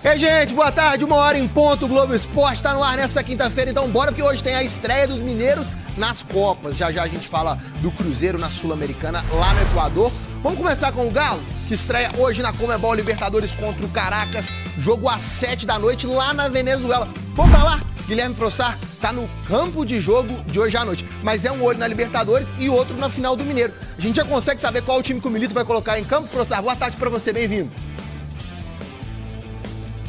Ei, gente, boa tarde, 1h em ponto, o Globo Esporte tá no ar nessa quinta-feira, então bora porque hoje tem a estreia dos mineiros nas Copas. Já já a gente fala do Cruzeiro na Sul-Americana, lá no Equador. Vamos começar com o Galo, que estreia hoje na Conmebol Libertadores contra o Caracas, jogo às 7 da noite lá na Venezuela. Vamos pra lá? Guilherme Frossard tá no campo de jogo de hoje à noite, mas é um olho na Libertadores e outro na final do Mineiro. A gente já consegue saber qual o time que o Milito vai colocar em campo? Frossard, boa tarde pra você, bem-vindo.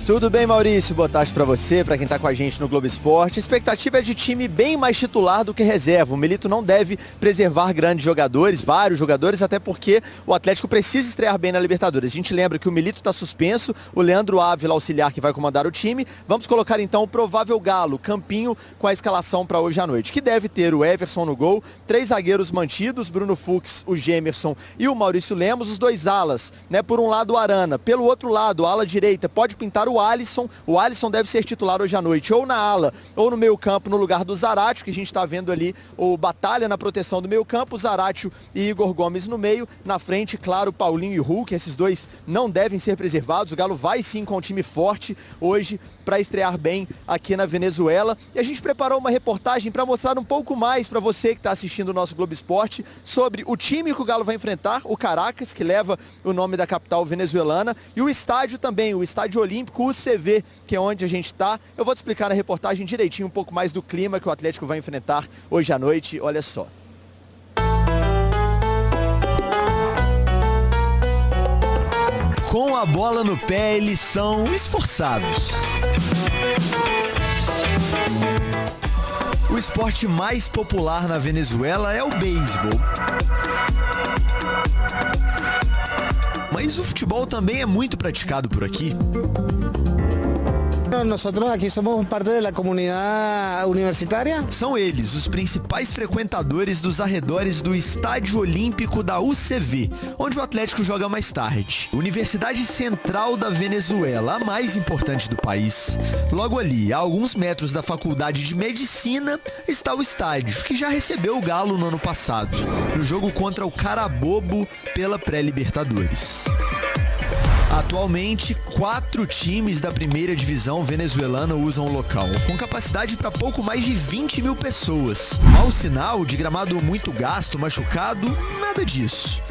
Tudo bem, Maurício? Boa tarde pra você, pra quem tá com a gente no Globo Esporte. A expectativa é de time bem mais titular do que reserva. O Milito não deve preservar grandes jogadores, vários jogadores, até porque o Atlético precisa estrear bem na Libertadores. A gente lembra que o Milito tá suspenso, o Leandro Ávila, auxiliar, que vai comandar o time. Vamos colocar então o provável Galo, Campinho, com a escalação pra hoje à noite, que deve ter o Everson no gol, 3 zagueiros mantidos, Bruno Fux, o Gemerson e o Maurício Lemos, os 2 alas, né? Por um lado o Arana, pelo outro lado, a ala direita, pode pintar o Alisson deve ser titular hoje à noite, ou na ala, ou no meio campo, no lugar do Zaratio, que a gente está vendo ali o batalha na proteção do meio campo, Zaratio e Igor Gomes no meio, na frente, claro, Paulinho e Hulk, esses dois não devem ser preservados, o Galo vai sim com um time forte hoje para estrear bem aqui na Venezuela, e a gente preparou uma reportagem para mostrar um pouco mais para você que está assistindo o nosso Globo Esporte sobre o time que o Galo vai enfrentar, o Caracas, que leva o nome da capital venezuelana, e o estádio também, o Estádio Olímpico, o CV, que é onde a gente está. Eu vou te explicar na reportagem direitinho um pouco mais do clima que o Atlético vai enfrentar hoje à noite. Olha só. Com a bola no pé, eles são esforçados. O esporte mais popular na Venezuela é o beisebol. Mas o futebol também é muito praticado por aqui. Nosotros aquí somos parte de la comunidad universitaria. São eles os principais frequentadores dos arredores do Estádio Olímpico da UCV, onde o Atlético joga mais tarde. Universidade Central da Venezuela, a mais importante do país. Logo ali, a alguns metros da Faculdade de Medicina, está o estádio, que já recebeu o Galo no ano passado, no jogo contra o Carabobo pela pré-Libertadores. Atualmente, 4 times da primeira divisão venezuelana usam o local, com capacidade para pouco mais de 20 mil pessoas. Mau sinal de gramado muito gasto, machucado, nada disso.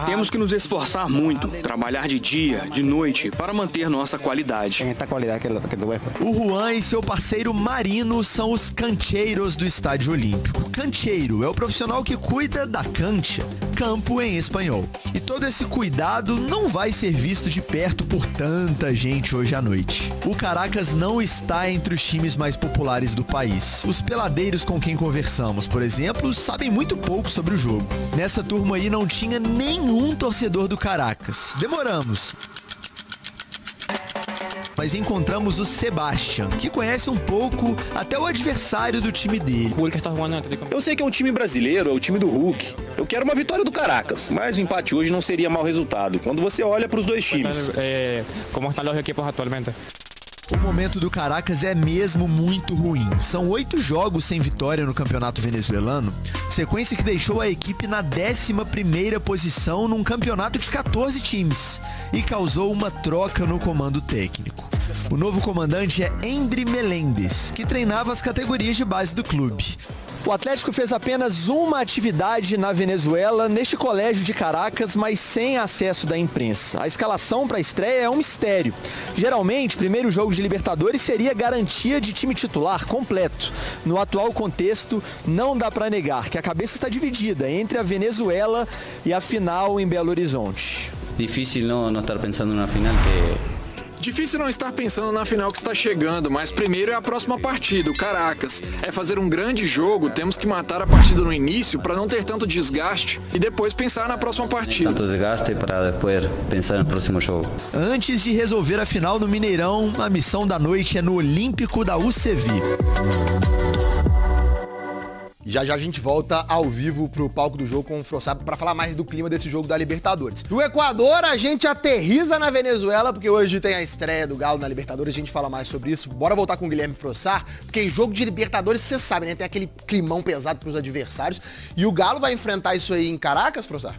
Temos que nos esforçar muito, trabalhar de dia, de noite, para manter nossa qualidade. O Juan e seu parceiro Marino são os cancheiros do Estádio Olímpico. Cancheiro é o profissional que cuida da cancha, campo em espanhol. E todo esse cuidado não vai ser visto de perto por tanta gente hoje à noite. O Caracas não está entre os times mais populares do país. Os peladeiros com quem conversamos, por exemplo, sabem muito pouco sobre o jogo. Nessa turma aí não tinha nenhum torcedor do Caracas. Demoramos. Mas encontramos o Sebastian, que conhece um pouco até o adversário do time dele. Eu sei que é um time brasileiro, é o time do Hulk. Eu quero uma vitória do Caracas, mas o empate hoje não seria mau resultado, quando você olha para os dois times. Como estão os equipos atualmente? O momento do Caracas é mesmo muito ruim. São 8 jogos sem vitória no campeonato venezuelano, sequência que deixou a equipe na 11ª posição num campeonato de 14 times e causou uma troca no comando técnico. O novo comandante é Endry Meléndez, que treinava as categorias de base do clube. O Atlético fez apenas uma atividade na Venezuela, neste colégio de Caracas, mas sem acesso da imprensa. A escalação para a estreia é um mistério. Geralmente, primeiro jogo de Libertadores seria garantia de time titular completo. No atual contexto, não dá para negar que a cabeça está dividida entre a Venezuela e a final em Belo Horizonte. Difícil não estar pensando na final que... Difícil não estar pensando na final que está chegando, mas primeiro é a próxima partida, o Caracas. É fazer um grande jogo, temos que matar a partida no início para não ter tanto desgaste e depois pensar na próxima partida. Tanto desgaste para depois pensar no próximo jogo. Antes de resolver a final no Mineirão, a missão da noite é no Olímpico da UCV. Já já a gente volta ao vivo pro palco do jogo com o Frossard para falar mais do clima desse jogo da Libertadores. Do Equador, a gente aterriza na Venezuela, porque hoje tem a estreia do Galo na Libertadores, a gente fala mais sobre isso. Bora voltar com o Guilherme Frossard, porque em jogo de Libertadores, você sabe, né? Tem aquele climão pesado pros adversários. E o Galo vai enfrentar isso aí em Caracas, Frossard?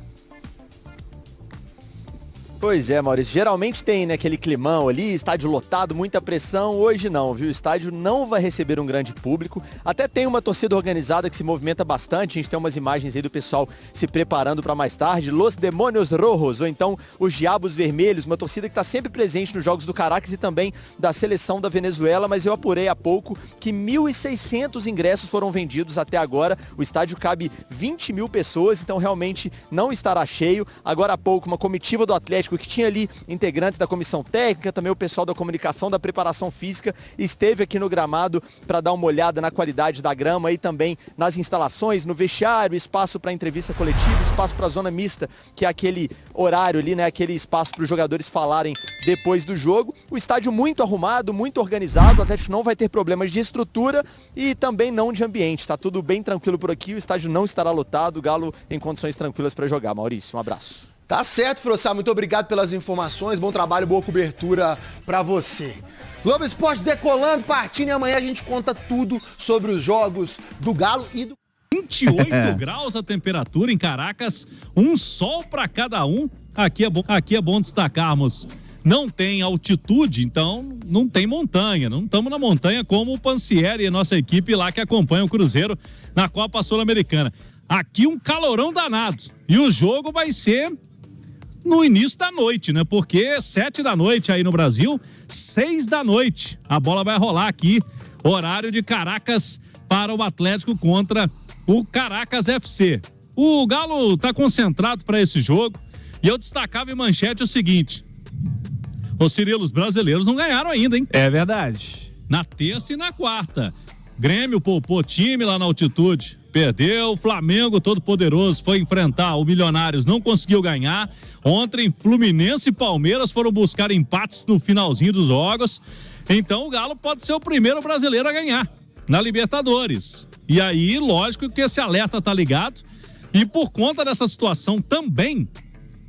Pois é, Maurício. Geralmente tem, né, aquele climão ali, estádio lotado, muita pressão. Hoje não, viu? O estádio não vai receber um grande público. Até tem uma torcida organizada que se movimenta bastante. A gente tem umas imagens aí do pessoal se preparando para mais tarde. Los Demônios Rojos, ou então os Diabos Vermelhos, uma torcida que está sempre presente nos jogos do Caracas e também da seleção da Venezuela. Mas eu apurei há pouco que 1.600 ingressos foram vendidos até agora. O estádio cabe 20 mil pessoas, então realmente não estará cheio. Agora há pouco, uma comitiva do Atlético que tinha ali integrantes da comissão técnica, também o pessoal da comunicação, da preparação física, esteve aqui no gramado para dar uma olhada na qualidade da grama e também nas instalações, no vestiário, espaço para entrevista coletiva, espaço para zona mista, que é aquele horário ali, né, aquele espaço para os jogadores falarem depois do jogo. O estádio muito arrumado, muito organizado, o Atlético não vai ter problemas de estrutura e também não de ambiente, tá tudo bem tranquilo por aqui, o estádio não estará lotado, o Galo em condições tranquilas para jogar. Maurício, um abraço. Tá certo, Frossá, muito obrigado pelas informações, bom trabalho, boa cobertura pra você. Globo Esporte decolando, partindo, e amanhã a gente conta tudo sobre os jogos do Galo e do... 28 graus a temperatura em Caracas, um sol para cada um. Aqui é bom destacarmos, não tem altitude, então não tem montanha, não estamos na montanha como o Pansieri e a nossa equipe lá que acompanha o Cruzeiro na Copa Sul-Americana. Aqui um calorão danado e o jogo vai ser no início da noite, né? Porque 7 da noite aí no Brasil, 6 da noite. A bola vai rolar aqui, horário de Caracas para o Atlético contra o Caracas FC. O Galo tá concentrado para esse jogo e eu destacava em manchete o seguinte: ô Cirilo, os brasileiros não ganharam ainda, hein? É verdade. Na terça e na quarta. Grêmio poupou time lá na altitude, perdeu. Flamengo, todo poderoso, foi enfrentar o Milionários, não conseguiu ganhar. Ontem, Fluminense e Palmeiras foram buscar empates no finalzinho dos jogos. Então, o Galo pode ser o primeiro brasileiro a ganhar na Libertadores. E aí, lógico que esse alerta tá ligado. E por conta dessa situação também,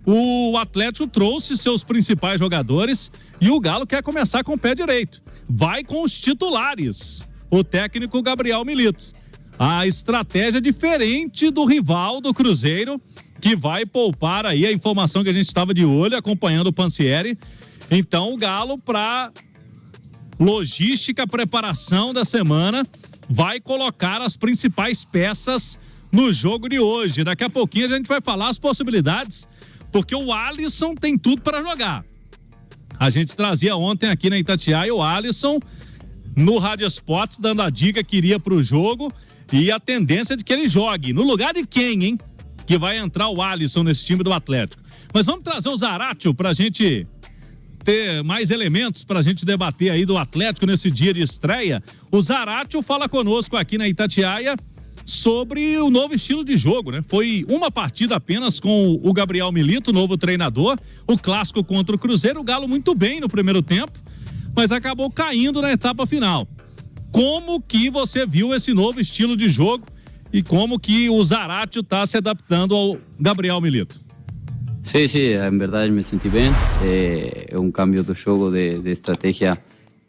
o Atlético trouxe seus principais jogadores e o Galo quer começar com o pé direito. Vai com os titulares. O técnico Gabriel Milito. A estratégia diferente do rival do Cruzeiro, que vai poupar aí a informação que a gente estava de olho, acompanhando o Pansieri. Então o Galo, para logística, preparação da semana, vai colocar as principais peças no jogo de hoje. Daqui a pouquinho a gente vai falar as possibilidades, porque o Alisson tem tudo para jogar. A gente trazia ontem aqui na Itatiaia o Alisson no Rádio Spots, dando a dica que iria para o jogo e a tendência de que ele jogue. No lugar de quem, hein? Que vai entrar o Alisson nesse time do Atlético. Mas vamos trazer o Zaratio pra gente ter mais elementos pra gente debater aí do Atlético nesse dia de estreia. O Zaratio fala conosco aqui na Itatiaia sobre o novo estilo de jogo, né? Foi uma partida apenas com o Gabriel Milito, novo treinador. O clássico contra o Cruzeiro, o Galo muito bem no primeiro tempo, mas acabou caindo na etapa final. Como que você viu esse novo estilo de jogo e como que o Zaratio está se adaptando ao Gabriel Milito? Sí, en verdad me senti bem. É um cambio do jogo de estratégia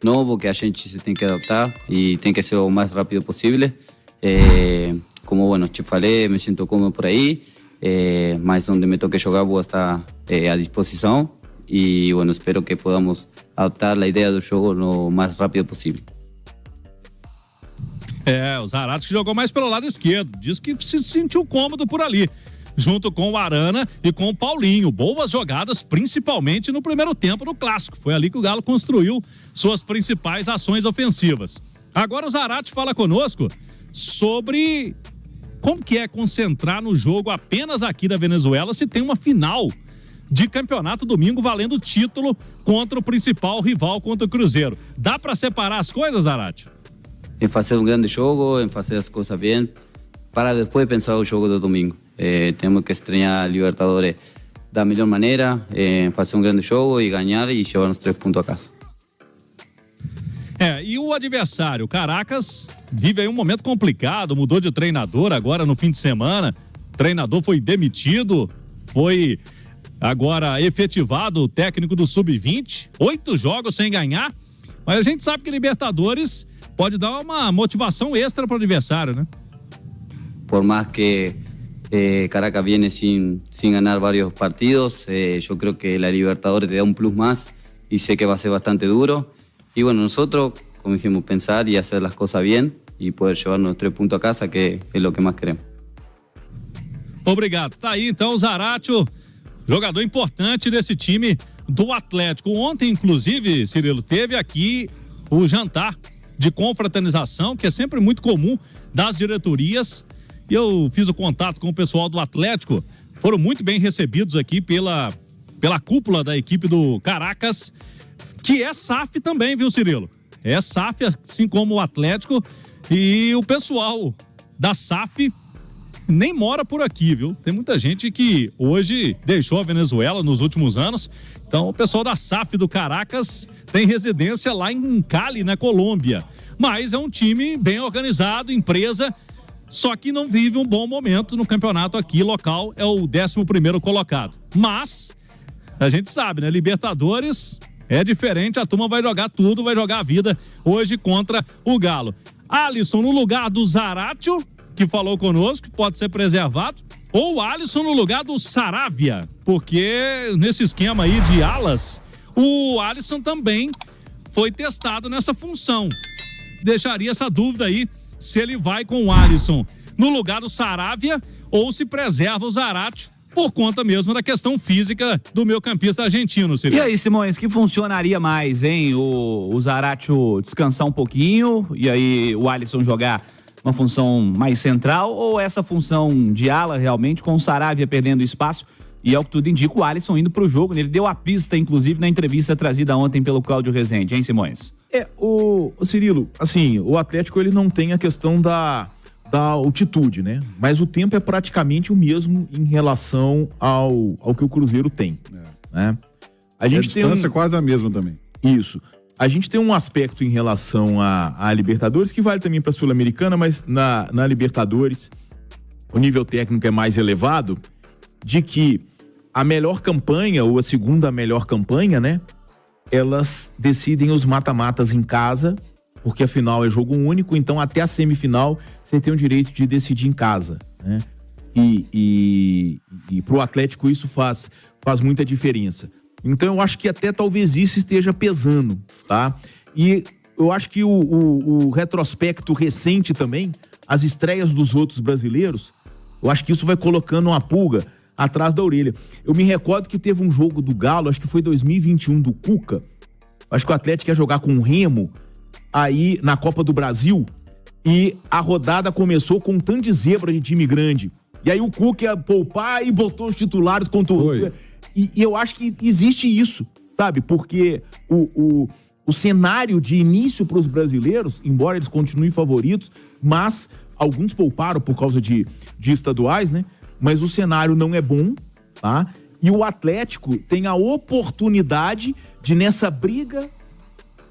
novo que a gente se tem que adaptar e tem que ser o mais rápido possível. Como bueno, te falei, me sinto cómodo por aí, mas onde me toque jogar vou estar à disposição e bueno, espero que podamos adaptar a ideia do jogo no mais rápido possível. O Zaratio que jogou mais pelo lado esquerdo, diz que se sentiu cômodo por ali, junto com o Arana e com o Paulinho. Boas jogadas, principalmente no primeiro tempo do Clássico. Foi ali que o Galo construiu suas principais ações ofensivas. Agora o Zaratio fala conosco sobre como que é concentrar no jogo apenas aqui da Venezuela se tem uma final de campeonato domingo valendo título contra o principal rival, contra o Cruzeiro. Dá para separar as coisas, Zaratio? Em fazer um grande jogo, em fazer as coisas bem, para depois pensar o jogo do domingo. Temos que estrear a Libertadores da melhor maneira, fazer um grande jogo e ganhar e levar os 3 pontos a casa. E o adversário, Caracas, vive aí um momento complicado, mudou de treinador agora no fim de semana, o treinador foi demitido, foi agora efetivado o técnico do Sub-20, 8 jogos sem ganhar, mas a gente sabe que Libertadores pode dar uma motivação extra para o adversário, né? Por mais que Caracas viene sin ganar varios partidos. Yo creo que la Libertadores te da un plus más y sé que va a ser bastante duro. Y bueno, nosotros, como dijimos, pensar y hacer las cosas bien y poder llevarnos 3 puntos a casa, que es lo que más queremos. Obrigado. Tá aí então o Zaratio, jogador importante desse time do Atlético. Ontem, inclusive, Cirilo, teve aqui o jantar de confraternização, que é sempre muito comum das diretorias. E eu fiz o contato com o pessoal do Atlético. Foram muito bem recebidos aqui pela cúpula da equipe do Caracas, que é SAF também, viu, Cirilo? É SAF, assim como o Atlético. E o pessoal da SAF nem mora por aqui, viu? Tem muita gente que hoje deixou a Venezuela nos últimos anos. Então, o pessoal da SAF do Caracas tem residência lá em Cali, na Colômbia. Mas é um time bem organizado, empresa, só que não vive um bom momento no campeonato aqui local, é o 11º colocado. Mas, a gente sabe, né? Libertadores é diferente, a turma vai jogar tudo, vai jogar a vida hoje contra o Galo. Alisson no lugar do Zaratio, que falou conosco, pode ser preservado, ou o Alisson no lugar do Saravia, porque nesse esquema aí de alas, o Alisson também foi testado nessa função. Deixaria essa dúvida aí, se ele vai com o Alisson no lugar do Saravia ou se preserva o Zaratio por conta mesmo da questão física do meio campista argentino, Cirilo. E aí, Simões, que funcionaria mais, hein? O Zaratio descansar um pouquinho e aí o Alisson jogar uma função mais central, ou essa função de ala realmente com o Saravia perdendo espaço? E é o que tudo indica, o Alisson indo pro jogo, né? Ele deu a pista, inclusive, na entrevista trazida ontem pelo Cláudio Rezende, hein, Simões? O Cirilo, assim, o Atlético ele não tem a questão da altitude, né? Mas o tempo é praticamente o mesmo em relação ao que o Cruzeiro tem. Né? A distância é quase a mesma também. Isso. A gente tem um aspecto em relação à Libertadores que vale também para a Sul-Americana, mas na Libertadores o nível técnico é mais elevado, de que a melhor campanha ou a segunda melhor campanha, né? Elas decidem os mata-matas em casa, porque a final é jogo único, então até a semifinal você tem o direito de decidir em casa, né? E pro Atlético isso faz muita diferença. Então eu acho que até talvez isso esteja pesando, tá? E eu acho que o retrospecto recente também, as estreias dos outros brasileiros, eu acho que isso vai colocando uma pulga atrás da orelha. Eu me recordo que teve um jogo do Galo, acho que foi 2021, do Cuca. Acho que o Atlético ia jogar com o Remo aí na Copa do Brasil e a rodada começou com um tanto de zebra de time grande. E aí o Cuca ia poupar e botou os titulares contra o... E eu acho que existe isso, sabe? Porque o cenário de início para os brasileiros, embora eles continuem favoritos, mas alguns pouparam por causa de estaduais, né? Mas o cenário não é bom, tá? E o Atlético tem a oportunidade de, nessa briga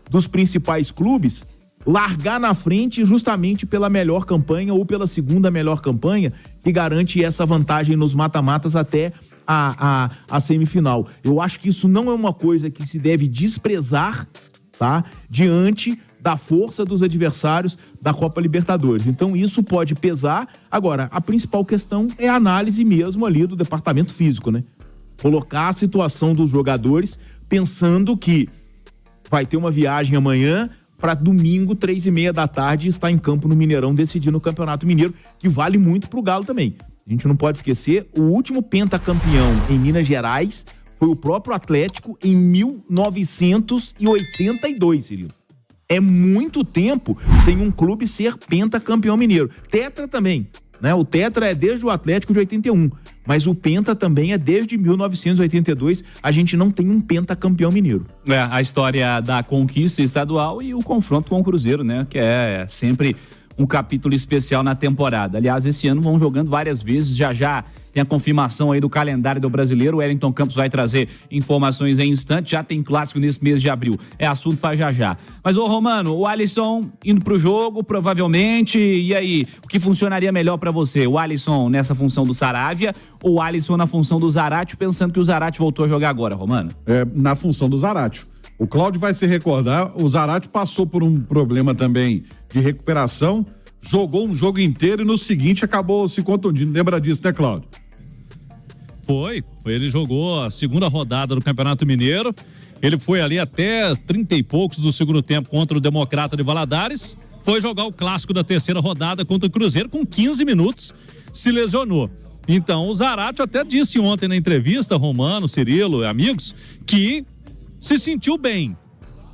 dos principais clubes, largar na frente justamente pela melhor campanha ou pela segunda melhor campanha, que garante essa vantagem nos mata-matas até a semifinal. Eu acho que isso não é uma coisa que se deve desprezar, tá? Diante da força dos adversários da Copa Libertadores. Então isso pode pesar. Agora, a principal questão é a análise mesmo ali do departamento físico, né? Colocar a situação dos jogadores pensando que vai ter uma viagem amanhã para domingo, 3h30 da tarde, estar em campo no Mineirão decidindo o Campeonato Mineiro, que vale muito pro Galo também. A gente não pode esquecer, o último pentacampeão em Minas Gerais foi o próprio Atlético em 1982, Cirilo. É muito tempo sem um clube ser pentacampeão mineiro. Tetra também, né? O Tetra é desde o Atlético de 81, mas o Penta também é desde 1982. A gente não tem um pentacampeão mineiro. A história da conquista estadual e o confronto com o Cruzeiro, né? Que é sempre um capítulo especial na temporada. Aliás, esse ano vão jogando várias vezes, já tem a confirmação aí do calendário do Brasileiro. O Wellington Campos vai trazer informações em instante, já tem clássico nesse mês de abril, é assunto para já. Mas ô Romano, o Alisson indo pro jogo, provavelmente, e aí, o que funcionaria melhor para você? O Alisson nessa função do Saravia ou o Alisson na função do Zaratio, pensando que o Zaratio voltou a jogar agora, Romano? Na função do Zaratio. O Cláudio vai se recordar, o Zaratio passou por um problema também de recuperação, jogou um jogo inteiro e no seguinte acabou se contundindo. Lembra disso, né, Cláudio? Foi. Ele jogou a segunda rodada do Campeonato Mineiro. Ele foi ali até 30 e poucos do segundo tempo contra o Democrata de Valadares. Foi jogar o clássico da terceira rodada contra o Cruzeiro. Com 15 minutos, se lesionou. Então, o Zaratio até disse ontem na entrevista, Romano, Cirilo, amigos, que se sentiu bem.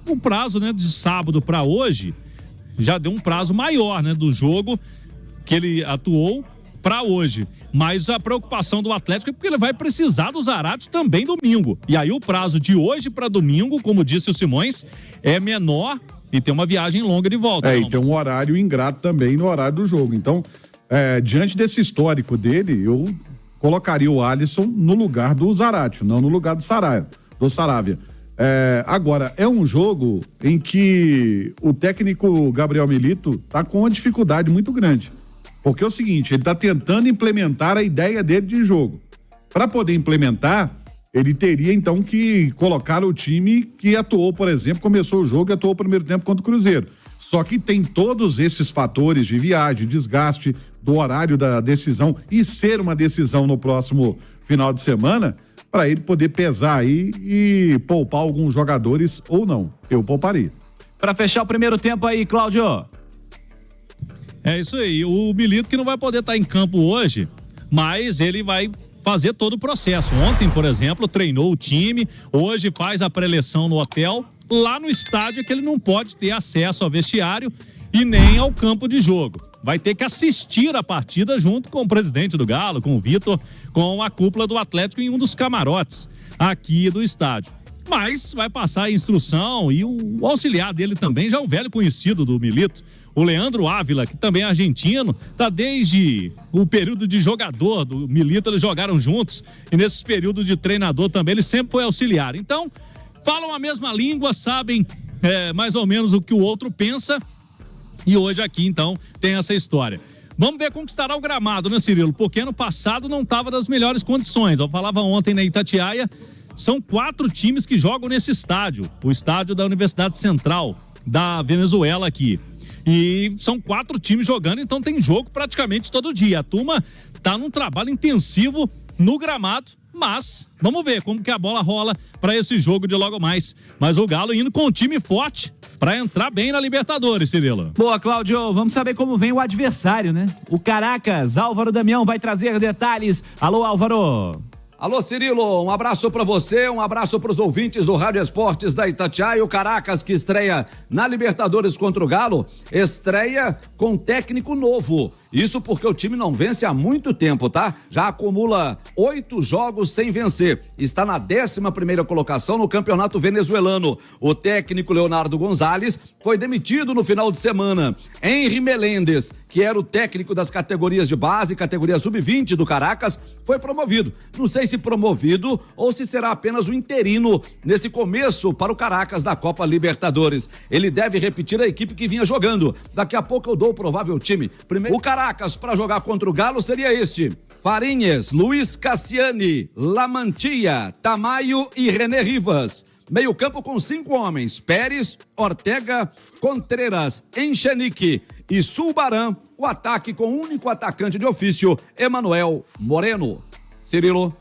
O prazo, né, de sábado para hoje, já deu um prazo maior, né, do jogo que ele atuou para hoje. Mas a preocupação do Atlético é porque ele vai precisar do Zaratio também domingo. E aí o prazo de hoje para domingo, como disse o Simões, é menor e tem uma viagem longa de volta. E tem um horário ingrato também no horário do jogo. Então, diante desse histórico dele, eu colocaria o Alisson no lugar do Zaratio, não no lugar do Saravia. Agora, é um jogo em que o técnico Gabriel Milito tá com uma dificuldade muito grande. Porque é o seguinte, ele tá tentando implementar a ideia dele de jogo. Para poder implementar, ele teria então que colocar o time que atuou, por exemplo, começou o jogo e atuou o primeiro tempo contra o Cruzeiro. Só que tem todos esses fatores de viagem, desgaste do horário da decisão e ser uma decisão no próximo final de semana, para ele poder pesar aí e poupar alguns jogadores ou não. Eu pouparia. Para fechar o primeiro tempo aí, Cláudio. É isso aí. O Milito que não vai poder estar em campo hoje, mas ele vai fazer todo o processo. Ontem, por exemplo, treinou o time, hoje faz a pré-eleção no hotel. Lá no estádio é que ele não pode ter acesso ao vestiário e nem ao campo de jogo. Vai ter que assistir a partida junto com o presidente do Galo, com o Vitor, com a cúpula do Atlético em um dos camarotes aqui do estádio. Mas vai passar a instrução e o auxiliar dele também, já é um velho conhecido do Milito, o Leandro Ávila, que também é argentino, tá desde o período de jogador do Milito, eles jogaram juntos e nesses períodos de treinador também, ele sempre foi auxiliar. Então, falam a mesma língua, sabem mais ou menos o que o outro pensa. E hoje aqui, então, tem essa história. Vamos ver como estará o gramado, né, Cirilo? Porque ano passado não estava das melhores condições. Eu falava ontem na Itatiaia, são 4 times que jogam nesse estádio. O estádio da Universidade Central da Venezuela aqui. E são 4 times jogando, então tem jogo praticamente todo dia. A turma tá num trabalho intensivo no gramado, mas vamos ver como que a bola rola para esse jogo de logo mais. Mas o Galo indo com um time forte para entrar bem na Libertadores, Cirilo. Boa, Cláudio. Vamos saber como vem o adversário, né? O Caracas. Álvaro Damião vai trazer detalhes. Alô, Álvaro. Alô, Cirilo, um abraço pra você, um abraço pros ouvintes do Rádio Esportes da Itatiaia. O Caracas, que estreia na Libertadores contra o Galo, estreia com técnico novo. Isso porque o time não vence há muito tempo, tá? Já acumula 8 jogos sem vencer. Está na 11ª colocação no campeonato venezuelano. O técnico Leonardo Gonzalez foi demitido no final de semana. Henry Meléndez, que era o técnico das categorias de base, categoria sub-20 do Caracas, foi promovido. Não sei se promovido ou se será apenas um interino nesse começo para o Caracas da Copa Libertadores. Ele deve repetir a equipe que vinha jogando. Daqui a pouco eu dou o provável time. Primeiro, o Caracas para jogar contra o Galo seria este: Farinhas, Luiz Cassiani, Lamantia, Tamayo e René Rivas. Meio campo com 5 homens: Pérez, Ortega, Contreras, Enchenique e Sulbaran. O ataque com o único atacante de ofício, Emanuel Moreno. Cirilo.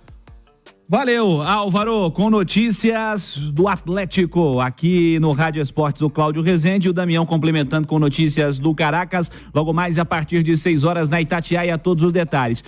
Valeu, Álvaro, com notícias do Atlético aqui no Rádio Esportes, o Cláudio Rezende e o Damião complementando com notícias do Caracas, logo mais a partir de 6 horas na Itatiaia, todos os detalhes.